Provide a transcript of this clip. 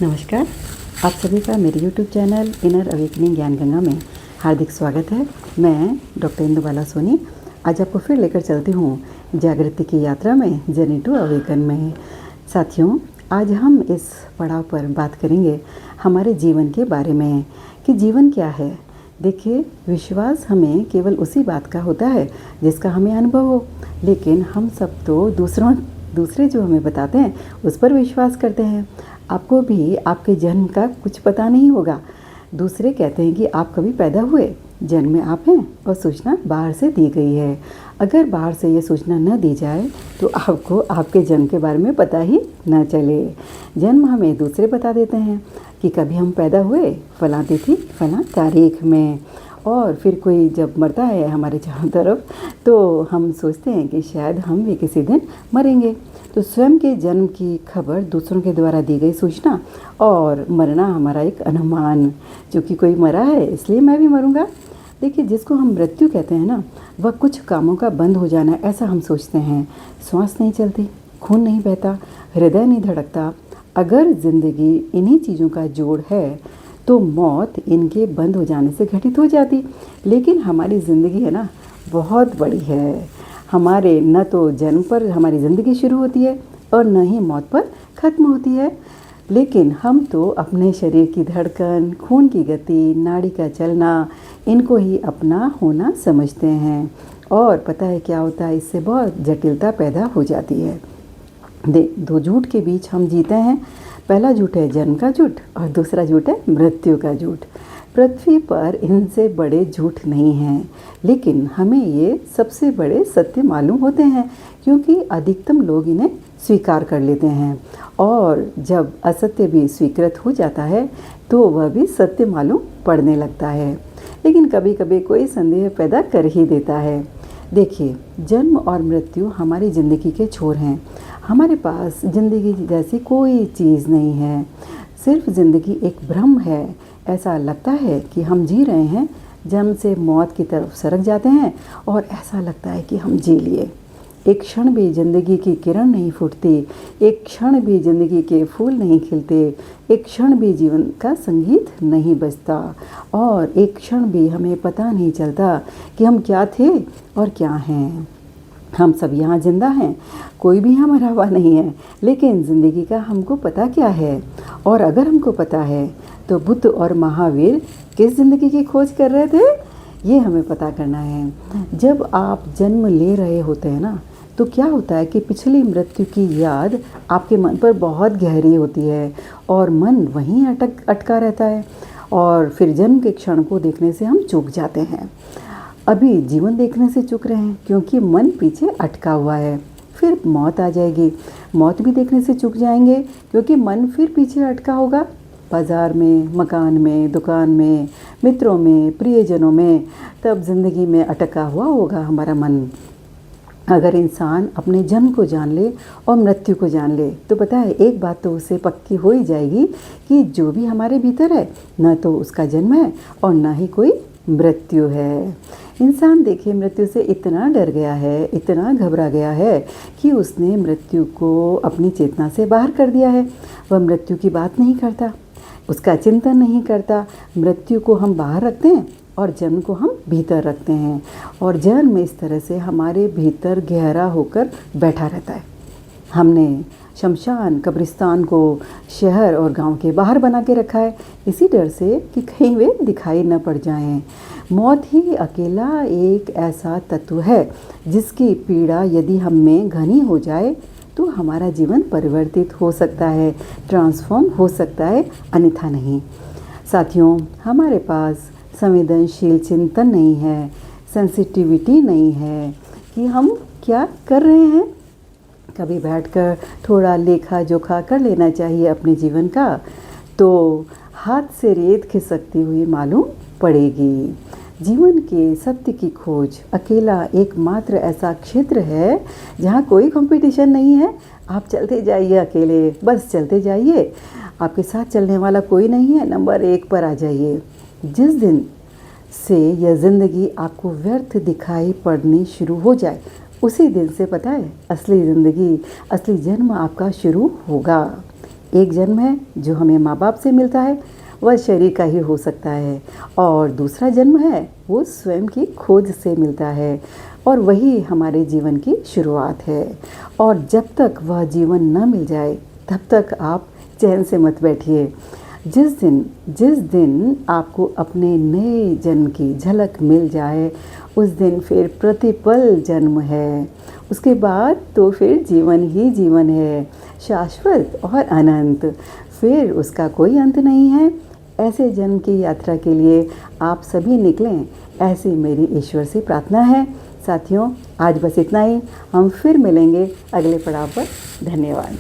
नमस्कार। आप सभी का मेरे YouTube चैनल इनर अवेकनिंग ज्ञान गंगा में हार्दिक स्वागत है। मैं डॉक्टर इंदुबाला सोनी आज आपको फिर लेकर चलती हूँ जागृति की यात्रा में, जर्नी टू अवेकन में। साथियों, आज हम इस पड़ाव पर बात करेंगे हमारे जीवन के बारे में कि जीवन क्या है। देखिए, विश्वास हमें केवल उसी बात का होता है जिसका हमें अनुभव हो, लेकिन हम सब तो दूसरे जो हमें बताते हैं उस पर विश्वास करते हैं। आपको भी आपके जन्म का कुछ पता नहीं होगा। दूसरे कहते हैं कि आप कभी पैदा हुए, जन्म में आप हैं और सूचना बाहर से दी गई है। अगर बाहर से ये सूचना न दी जाए तो आपको आपके जन्म के बारे में पता ही न चले। जन्म हमें दूसरे बता देते हैं कि कभी हम पैदा हुए फलां तिथि फलां तारीख में, और फिर कोई जब मरता है हमारे चारों तरफ तो हम सोचते हैं कि शायद हम भी किसी दिन मरेंगे। तो स्वयं के जन्म की खबर दूसरों के द्वारा दी गई सूचना और मरना हमारा एक अनुमान, क्योंकि कोई मरा है इसलिए मैं भी मरूंगा। देखिए, जिसको हम मृत्यु कहते हैं ना, वह कुछ कामों का बंद हो जाना, ऐसा हम सोचते हैं। श्वास नहीं चलती, खून नहीं बहता, हृदय नहीं धड़कता। अगर ज़िंदगी इन्हीं चीज़ों का जोड़ है तो मौत इनके बंद हो जाने से घटित हो जाती। लेकिन हमारी ज़िंदगी है ना, बहुत बड़ी है। हमारे न तो जन्म पर हमारी ज़िंदगी शुरू होती है और न ही मौत पर ख़त्म होती है। लेकिन हम तो अपने शरीर की धड़कन, खून की गति, नाड़ी का चलना, इनको ही अपना होना समझते हैं। और पता है क्या होता है, इससे बहुत जटिलता पैदा हो जाती है। दो झूठ के बीच हम जीते हैं। पहला झूठ है जन्म का झूठ और दूसरा झूठ है मृत्यु का झूठ। पृथ्वी पर इनसे बड़े झूठ नहीं हैं, लेकिन हमें ये सबसे बड़े सत्य मालूम होते हैं, क्योंकि अधिकतम लोग इन्हें स्वीकार कर लेते हैं। और जब असत्य भी स्वीकृत हो जाता है तो वह भी सत्य मालूम पड़ने लगता है। लेकिन कभी कभी कोई संदेह पैदा कर ही देता है। देखिए, जन्म और मृत्यु हमारी ज़िंदगी के छोर हैं। हमारे पास ज़िंदगी जैसी कोई चीज़ नहीं है, सिर्फ ज़िंदगी एक भ्रम है। ऐसा लगता है कि हम जी रहे हैं, जन्म से मौत की तरफ सरक जाते हैं और ऐसा लगता है कि हम जी लिए। एक क्षण भी ज़िंदगी की किरण नहीं फूटती, एक क्षण भी ज़िंदगी के फूल नहीं खिलते, एक क्षण भी जीवन का संगीत नहीं बजता, और एक क्षण भी हमें पता नहीं चलता कि हम क्या थे और क्या हैं। हम सब यहाँ जिंदा हैं, कोई भी यहाँ मरा हुआ नहीं है, लेकिन ज़िंदगी का हमको पता क्या है? और अगर हमको पता है तो बुद्ध और महावीर किस ज़िंदगी की खोज कर रहे थे, ये हमें पता करना है। जब आप जन्म ले रहे होते हैं ना, तो क्या होता है कि पिछली मृत्यु की याद आपके मन पर बहुत गहरी होती है और मन वहीं अटका रहता है, और फिर जन्म के क्षण को देखने से हम चूक जाते हैं। अभी जीवन देखने से चूक रहे हैं क्योंकि मन पीछे अटका हुआ है। फिर मौत आ जाएगी, मौत भी देखने से चूक जाएंगे क्योंकि मन फिर पीछे अटका होगा। बाज़ार में, मकान में, दुकान में, मित्रों में, प्रियजनों में, तब ज़िंदगी में अटका हुआ होगा हमारा मन। अगर इंसान अपने जन्म को जान ले और मृत्यु को जान ले तो पता है, एक बात तो उसे पक्की हो ही जाएगी कि जो भी हमारे भीतर है, न तो उसका जन्म है और न ही कोई मृत्यु है। इंसान देखिए, मृत्यु से इतना डर गया है, इतना घबरा गया है कि उसने मृत्यु को अपनी चेतना से बाहर कर दिया है। वह मृत्यु की बात नहीं करता, उसका चिंतन नहीं करता। मृत्यु को हम बाहर रखते हैं और जन्म को हम भीतर रखते हैं, और जन्म इस तरह से हमारे भीतर गहरा होकर बैठा रहता है। हमने शमशान, कब्रिस्तान को शहर और गांव के बाहर बना के रखा है, इसी डर से कि कहीं वे दिखाई न पड़ जाएं। मौत ही अकेला एक ऐसा तत्व है जिसकी पीड़ा यदि हम में घनी हो जाए तो हमारा जीवन परिवर्तित हो सकता है, ट्रांसफॉर्म हो सकता है, अन्यथा नहीं। साथियों, हमारे पास संवेदनशील चिंतन नहीं है, सेंसिटिविटी नहीं है कि हम क्या कर रहे हैं। कभी बैठकर थोड़ा लेखा जोखा कर लेना चाहिए अपने जीवन का, तो हाथ से रेत खिसकती हुई मालूम पड़ेगी। जीवन के सत्य की खोज अकेला एकमात्र ऐसा क्षेत्र है जहाँ कोई कंपटीशन नहीं है। आप चलते जाइए अकेले, बस चलते जाइए, आपके साथ चलने वाला कोई नहीं है, नंबर 1 पर आ जाइए। जिस दिन से यह ज़िंदगी आपको व्यर्थ दिखाई पड़नी शुरू हो जाए, उसी दिन से पता है, असली ज़िंदगी, असली जन्म आपका शुरू होगा। एक जन्म है जो हमें माँ बाप से मिलता है, वह शरीर का ही हो सकता है, और दूसरा जन्म है वो स्वयं की खोज से मिलता है, और वही हमारे जीवन की शुरुआत है। और जब तक वह जीवन न मिल जाए तब तक आप चैन से मत बैठिए। जिस दिन आपको अपने नए जन्म की झलक मिल जाए, उस दिन फिर प्रतिपल जन्म है। उसके बाद तो फिर जीवन ही जीवन है, शाश्वत और अनंत, फिर उसका कोई अंत नहीं है। ऐसे जन्म की यात्रा के लिए आप सभी निकलें, ऐसी मेरी ईश्वर से प्रार्थना है। साथियों, आज बस इतना ही। हम फिर मिलेंगे अगले पड़ाव पर। धन्यवाद।